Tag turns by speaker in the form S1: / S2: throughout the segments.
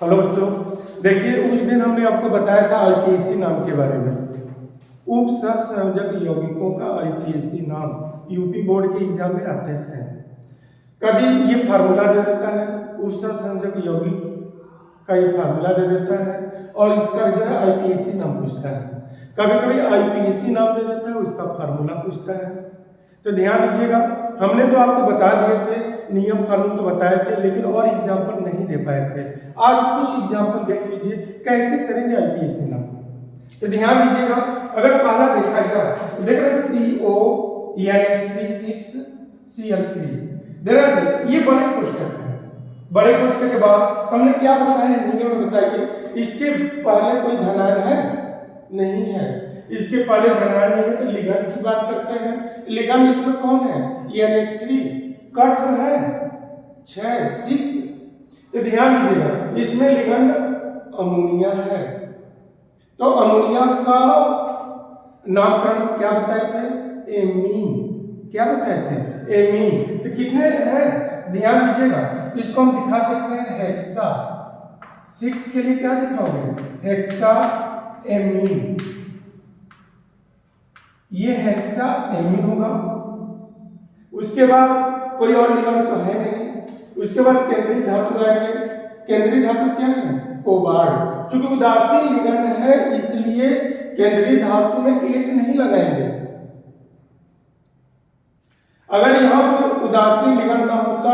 S1: Hello बच्चों, देखिए उस दिन हमने आपको बताया था आईपीएससी नाम के बारे में। उप सह संयोजक यौगिकों का आईपीएससी नाम यूपी बोर्ड के एग्जाम में आते हैं। कभी ये फार्मूला दे देता है, उप सह संयोजक यौगिक का ये फार्मूला दे देता है और इसका जो है आईपीएससी नाम पूछता है। कभी कभी आईपीएससी नाम दे देता है, उसका फार्मूला पूछता है। तो ध्यान दीजिएगा, हमने तो आपको बता दिए थे, नियम कानून तो बताए थे, लेकिन और एग्जाम्पल नहीं दे पाए थे। आज कुछ एग्जाम्पल देख लीजिए कैसे करेंगे आईपीएससी नाम। तो ध्यान दीजिएगा, अगर पहला देखा जाए देख रहे CONH3 देखा जी, ये बड़े कोष्टक है। बड़े कोष्टक के बाद हमने क्या बताया है, नियम में बताइए। इसके पहले कोई धनायन है नहीं है, इसके पहले धनायन नहीं है तो लिगैंड की बात करते हैं। लिगैंड इसमें कौन है, NH3 कट है 6 तो ध्यान दीजिएगा, इसमें लिगैंड अमोनिया है। तो अमोनिया का नामकरण क्या बताए थे, एमीन। क्या बताए थे, एमीन। तो कितने हैं ध्यान दीजिएगा, इसको हम दिखा सकते हैं हेक्सा। 6 के लिए क्या दिखाओगे, हेक्सा एमीन। ये हेक्सा एमीन होगा। उसके बाद कोई और लिगैंड तो है नहीं। उसके बाद केंद्रीय धातु आएंगे। केंद्रीय धातु क्या है, कोबाल्ट। चूंकि उदासीन लिगैंड है इसलिए केंद्रीय धातु में 8 नहीं लगाएंगे। अगर यहाँ पर उदासीन लिगैंड ना होता,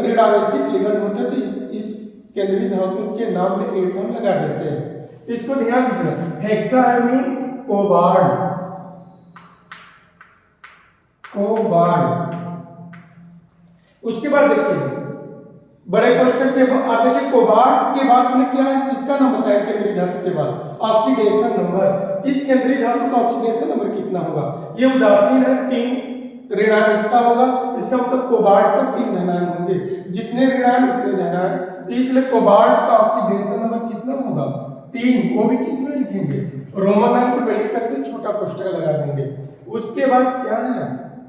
S1: ऋणावेशित लिगैंड होता तो इस केंद्रीय धातु के नाम में 8 हम लगा देते हैं। इसको ध्यान दीजिए, हेक्साएमीन कोबाल्ट। उसके बाद देखिए बड़े कोष्टक के बाद देखिए कोबाल्ट के बाद हमने क्या है, किसका नाम बताया केंद्रीय धातु के बाद, ऑक्सीडेशन नंबर। इस केंद्रीय धातु का ऑक्सीडेशन नंबर कितना होगा, ये उदासीन है 3 ऋणायन इसका होगा। इसका मतलब कोबाल्ट पर 3 धनायन होंगे, जितने ऋणायन उतने धनायन। इसलिए कोबाल्ट का ऑक्सीडेशन नंबर कितना होगा, 3। वो भी किस में लिखेंगे, रोमन अंक में लिख करके छोटा कोष्टक लगा देंगे। उसके बाद क्या है,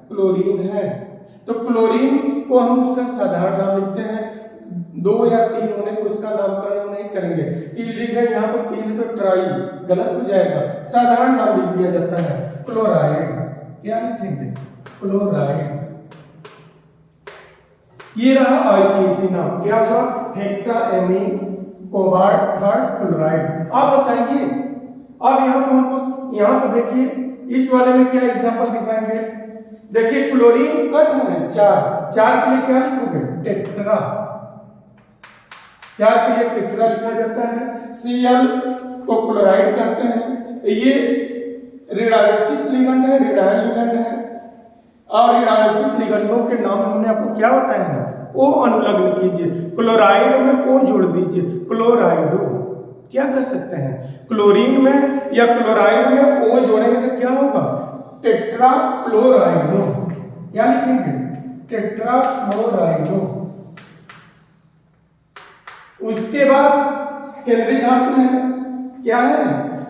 S1: क्लोरीन है। तो क्लोरीन को हम उसका साधारण नाम लिखते हैं। 2 या 3 होने पर उसका नामकरण हम नहीं करेंगे कि लिख दें यहाँ पर 3 तो ट्राई, गलत हो जाएगा। साधारण नाम लिख दिया जाता है, क्लोराइड। क्या लिखेंगे, क्लोराइड। ये रहा आईपीएससी नाम, क्या हुआ, हेक्साएमीन कोबाल्ट थर्ड क्लोराइड। आप बताइए, अब यहाँ पर हमको यहाँ पर देखिए इस वाले में क्या एग्जांपल दिखाएंगे। देखिए क्लोरीन कट है 4 के लिए क्या लिखोगे, टेट्रा। 4 के लिए टेट्रा लिखा जाता है। Cl को क्लोराइड कहते हैं। ये ऋणावेशित लिगैंड है, ऋणायन लिगैंड है। और ऋणावेशित लिगैंडों के नाम हमने आपको क्या बताए हैं, ओ अनुलग्न कीजिए, क्लोराइड में ओ जोड़ दीजिए, क्लोराइडो। क्या कह सकते हैं, क्लोरीन में या क्लोराइड में ओ जोड़ेंगे तो क्या होगा, टेट्रा क्लोराइडो। क्या लिखेंगे, टेट्रा क्लोराइडो। उसके बाद केंद्रीय धातु है, क्या है,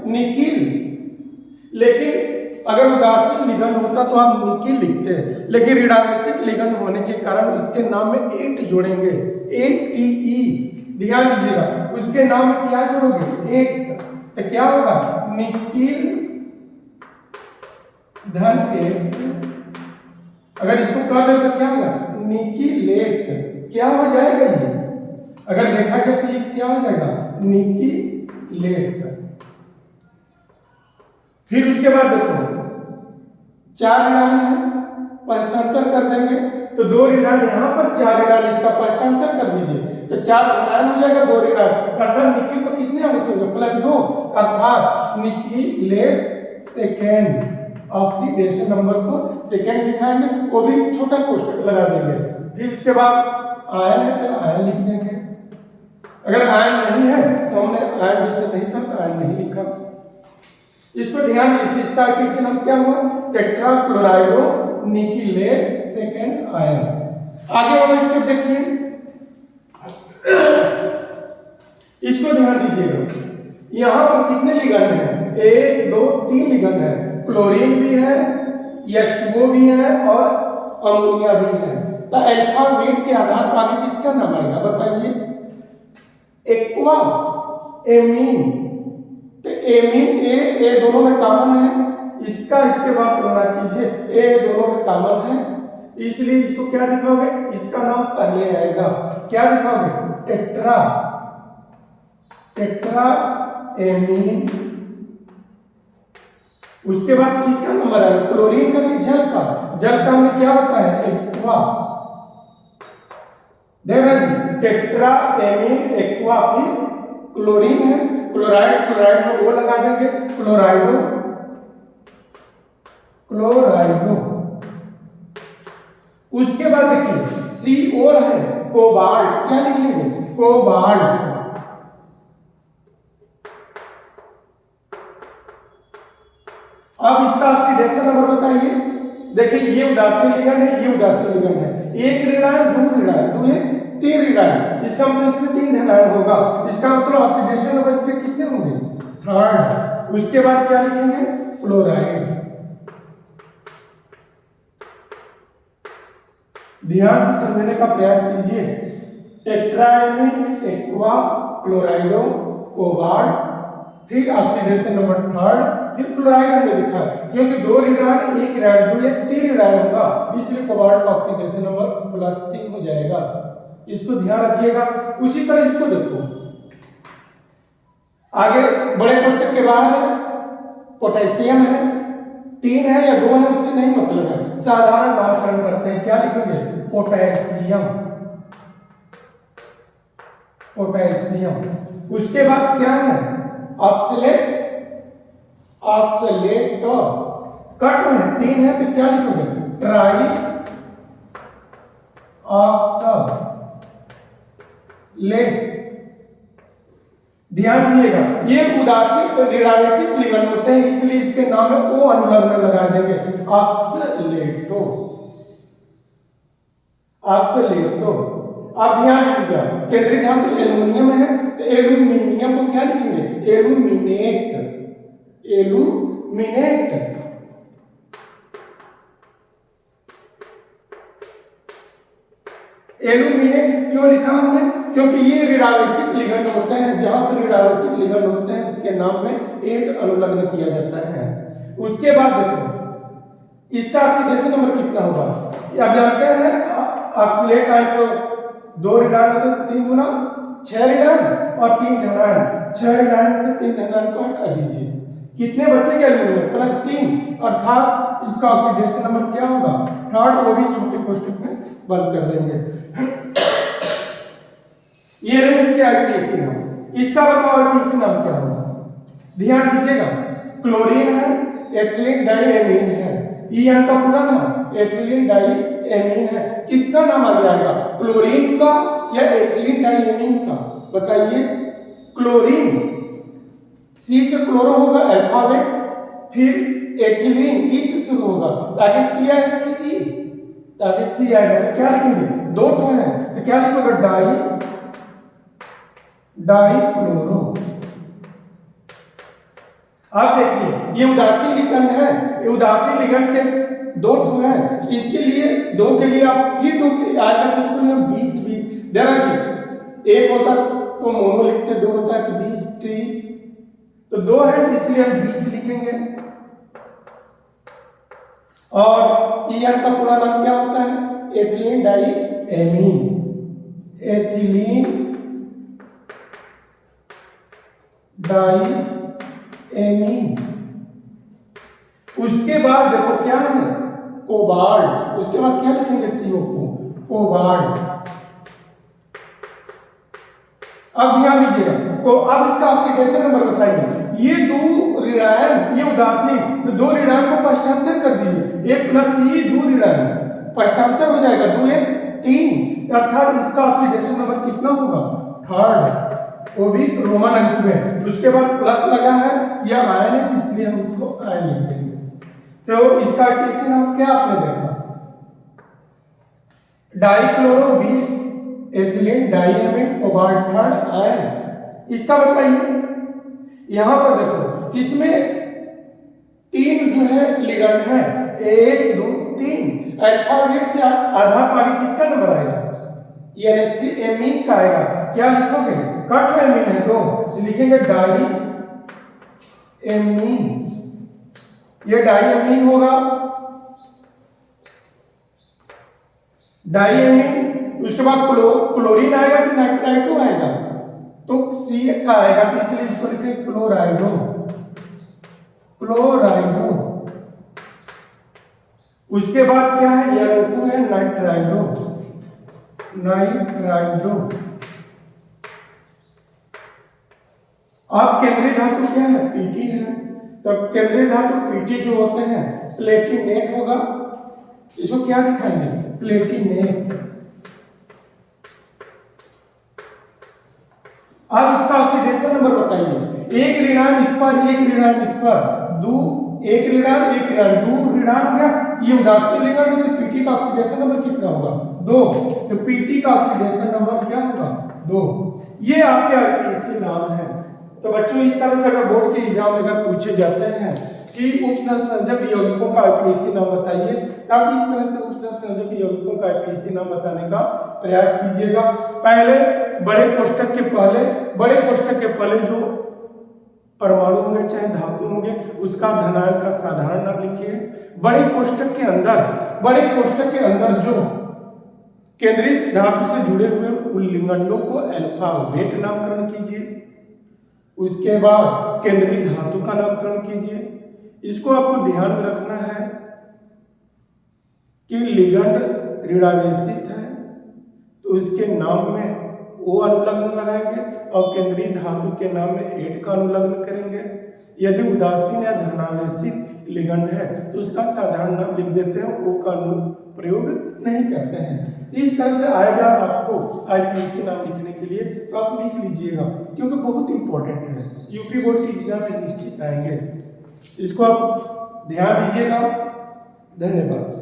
S1: निकिल। लेकिन अगर उदासीन लिगैंड होता तो आप निकिल लिखते हैं, लेकिन ऋणावेशित लिगैंड होने के कारण उसके नाम में 8 जोड़ेंगे, 8Te। ध्यान दीजिएगा, उसके नाम में क्या जोड़ोगे, 8। तो क्या होगा, निकिल धन 8। अगर इसको कर दे तो क्या होगा, निकिलेट। क्या हो जाएगा ये, अगर देखा जाए तो ये क्या हो जाएगा, निकिलेट। फिर उसके बाद देखो 4 ऋणायन है, पश्चांतर कर देंगे तो 2 ऋणायन यहाँ पर, 4 ऋणायन इसका पश्चांतर कर दीजिए तो 4 धनायन हो जाएगा, 2 ऋणायन। अर्थात निकिल पर कितने अवश्य होंगे, +2, अर्थात निकिलेट सेकेंड। ऑक्सीडेशन नंबर को सेकेंड दिखाएंगे, वो भी छोटा कोष्टक लगा देंगे। फिर उसके बाद आयन है तो आयन लिख देंगे। अगर आयन नहीं है तो हमने आयन जैसे नहीं था तो आयन नहीं लिखा। इसको ध्यान दीजिए, इसका आईपीएससी नाम क्या हुआ, टेट्रा क्लोराइडो निकिलेट सेकेंड आयन। आगे वाला स्टेप देखिए, इसको ध्यान दीजिएगा, यहाँ पर कितने लिगैंड हैं, 1 2 3 लिगैंड है। क्लोरीन भी है, H2O भी है और अमोनिया भी है। तो अल्फाबेट के आधार पर आगे किसका नाम आएगा बताइए, एक्वा एमीन, तो एमीन ए दोनों में कॉमन है, इसका इसके बाद तुलना कीजिए, ए दोनों में कॉमन है, इसलिए इसको क्या दिखाओगे, इसका नाम पहले आएगा, क्या दिखाओगे, टेट्रा, टेट्रा एमीन। उसके बाद किसका नंबर आएगा, क्लोरीन का कि जल का, जल का हमने क्या बताया, एक्वा, देखना जी, टेट्रा एमीन एक्वा, फिर क्लोरीन है, क्लोराइड, क्लोराइड में वो लगा देंगे, क्लोराइडो, क्लोराइडो। उसके बाद देखिए सी और है, कोबाल्ट, क्या लिखेंगे, कोबाल्ट। अब इसका ऑक्सीडेशन नंबर बताइए, देखिए ये उदासीन लिगंड है, ये उदासीन लिगंड है, एक ऋणायन, दो ऋणायन, दो एक तीन ऋणायन, इसका मतलब इसमें तीन धनायन होगा, इसका मतलब ऑक्सीडेशन नंबर इसके कितने होंगे, थर्ड। उसके बाद क्या लिखेंगे, क्लोराइड। ध्यान से समझने का प्रयास कीजिए, टेट्राएमीन एक्वा क्लोराइडो कोबाल्ट, फिर ऑक्सीडेशन नंबर थर्ड, फिर क्लोराइड हमने लिखा है, क्योंकि दो ऋणायन एक ऋणायन, दो या तीन ऋणायन होगा, इसलिए कोबाल्ट का ऑक्सीडेशन नंबर +3 हो जाएगा, इसको ध्यान रखिएगा। उसी तरह इसको देखो, आगे बड़े कोष्टक के बाहर पोटेशियम है, 3 है या 2 है उससे नहीं मतलब है, साधारण नामकरण करते हैं, क्या लिखेंगे, पोटेशियम, पोटेशियम। उसके बाद क्या है, ऑक्सलेट, ऑक्सलेट कट में 3 है तो क्या लिखोगे, ट्राई ऑक्सलेट। ध्यान दिएगा, ये उदासीन ऋणावेशित लिगंड होते हैं, इसलिए इसके नाम में ओ अनुलग्न लगा देंगे, ऑक्सलेटो, ऑक्सलेटो। अब ध्यान दीजिएगा, केंद्रीय धातु एल्युमिनियम है तो एल्यूमिनियम को क्या लिखेंगे, एल्यूमिनेट, एल्यूमिनेट। एल्यूमिनेट क्यों लिखा हमने, क्योंकि ये ऋणावेशित लिगंड होते हैं, जहां पर ऋणावेशित लिगंड होते हैं उसके नाम में एट अनुलग्न किया जाता है। उसके बाद देखो इसका ऑक्सीडेशन नंबर कितना होगा, अब जानते हैं ऑक्सीलेट आयन को 2 ऋणायन होते हैं, 3 गुना 6 ऋणायन और 3 धनायन, 6 ऋणायन से 3 धनायन को हटा दीजिए, कितने बचेंगे एल्यूमिनियम, +3, अर्थात इसका ऑक्सीडेशन नंबर क्या होगा, थर्ड, वो भी छोटे कोष्टक में बंद कर देंगे। ये रहे इसके आईपीएसी नाम, इसका बताओ आईपीएसी नाम क्या होगा, ध्यान दीजिएगा, क्लोरीन है, एथिलीन डाइएमीन है, ईएन का पूरा नाम एथिलीन डाइएमीन है, किसका नाम आगे आएगा, क्लोरीन का या एथिलीन डाइएमीन का, बताइए। क्लोरीन, सी से क्लोरो होगा अल्फाबेट, फिर एथिलीन ई से शुरू होगा, ताकि सी आएगा कि ई, ताकि सी आएगा तो क्या लिखेंगे, 2 तो है तो क्या लिखोगे, डाइक्लोरो। अब देखिए ये उदासीन लिगंड है, ये उदासीन लिगंड के 2 तो है, इसके लिए 2 के लिए आप फिर 2 आएगा तो उसको लिए हम 20 भी देना जी, एक होता तो मोनो लिखते, 2 होता है तो 20 30, तो 2 है इसलिए हम 20 लिखेंगे। और ईएन का पूरा नाम क्या होता है, एथिलीन डाइएमीन, एथिलीन डाइएमीन। उसके बाद देखो क्या है, कोबाल्ट, उसके बाद क्या लिखेंगे, CO को, कोबाल्ट। अब ध्यान दीजिएगा, तो अब इसका ऑक्सीडेशन नंबर बताइए, ये 2 ऋणायन, ये उदासीन 2 ऋणायन को पश्चांतर कर दीजिए, 1 + ई 2 ऋणायन पश्चांतर हो जाएगा, 2 1 3, अर्थात इसका ऑक्सीडेशन नंबर कितना होगा, थर्ड, वो भी रोमन अंक में। उसके बाद प्लस लगा है, यह आयन है इसलिए हम इसको आयन लिख देंगे। तो इसका आईपीएसी नाम क्या आपने देखा, dichloro 20 ethylene diamine cobalt third ion. इसका बताइए, यहां पर देखो इसमें 3 जो है लिगंड है, 1 2 3, अल्फाबेट से आधार आगे किसका नंबर आएगा, NH3 एमीन का आएगा, क्या लिखोगे, कट है एमीन है दो, लिखेंगे डाई एमीन, ये डाई एमीन होगा, डाई एमीन। उसके बाद क्लोरीन आएगा कि नाइट्राइटो आएगा, तो सी का आएगा, तो इसलिए इसको लिखेंगे क्लोराइडो, क्लोराइडो। उसके बाद क्या है, NO2 है, नाइट्राइडो, नाइट्राइडो। अब केंद्रीय धातु क्या है, पीटी है, तब केंद्रीय धातु पीटी जो होते हैं प्लेटिनेट होगा, इसको क्या दिखाएंगे, प्लेटिनेट। अब इसका ऑक्सीडेशन नंबर बताइए, एक ऋणान इस पर, एक ऋणान इस पर, दो, एक ऋणान एक ऋणान, दो ऋणान हो गया, ये उदासीन लिगेंड है, तो पीटी का ऑक्सीडेशन नंबर कितना होगा, 2, तो पीटी का ऑक्सीडेशन नंबर क्या होगा, 2। ये आपके आईपीएसी नाम है। तो बच्चों इस तरह से अगर बोर्ड के एग्जाम में अगर पूछे जाते हैं कि उपसंयोजक यौगिकों का आईपीएसी नाम बताइए, तो आप इस तरह से उपसंयोजक यौगिकों का आईपीएसी नाम बताने का प्रयास कीजिएगा। पहले बड़े कोष्ठक के पहले जो परमाणु होंगे चाहे धातु होंगे, उसका धनायन का साधारण नाम लिखिए। बड़े कोष्ठक के अंदर जो केंद्रीय धातु से जुड़े हुए उल्लिंगनों को अल्फाबेट नामकरण कीजिए। उसके बाद केंद्रीय धातु का नामकरण कीजिए। इसको आपको ध्यान में रखना है कि लिगंड ऋणावेशित है तो इसके नाम में O अनुलग्न लगाएंगे और केंद्रीय धातु के नाम में एट का अनुलग्न करेंगे। यदि उदासीन या धनावेशित लिगंड है तो उसका साधारण नाम लिख देते हैं, O का प्रयोग नहीं करते हैं। इस तरह से आएगा आपको आईपीएसी नाम लिखने के लिए, तो आप लिख लीजिएगा क्योंकि बहुत इंपॉर्टेंट है, यूपी बोर्ड के एग्जाम में निश्चित आएंगे। इसको आप ध्यान दीजिएगा। धन्यवाद।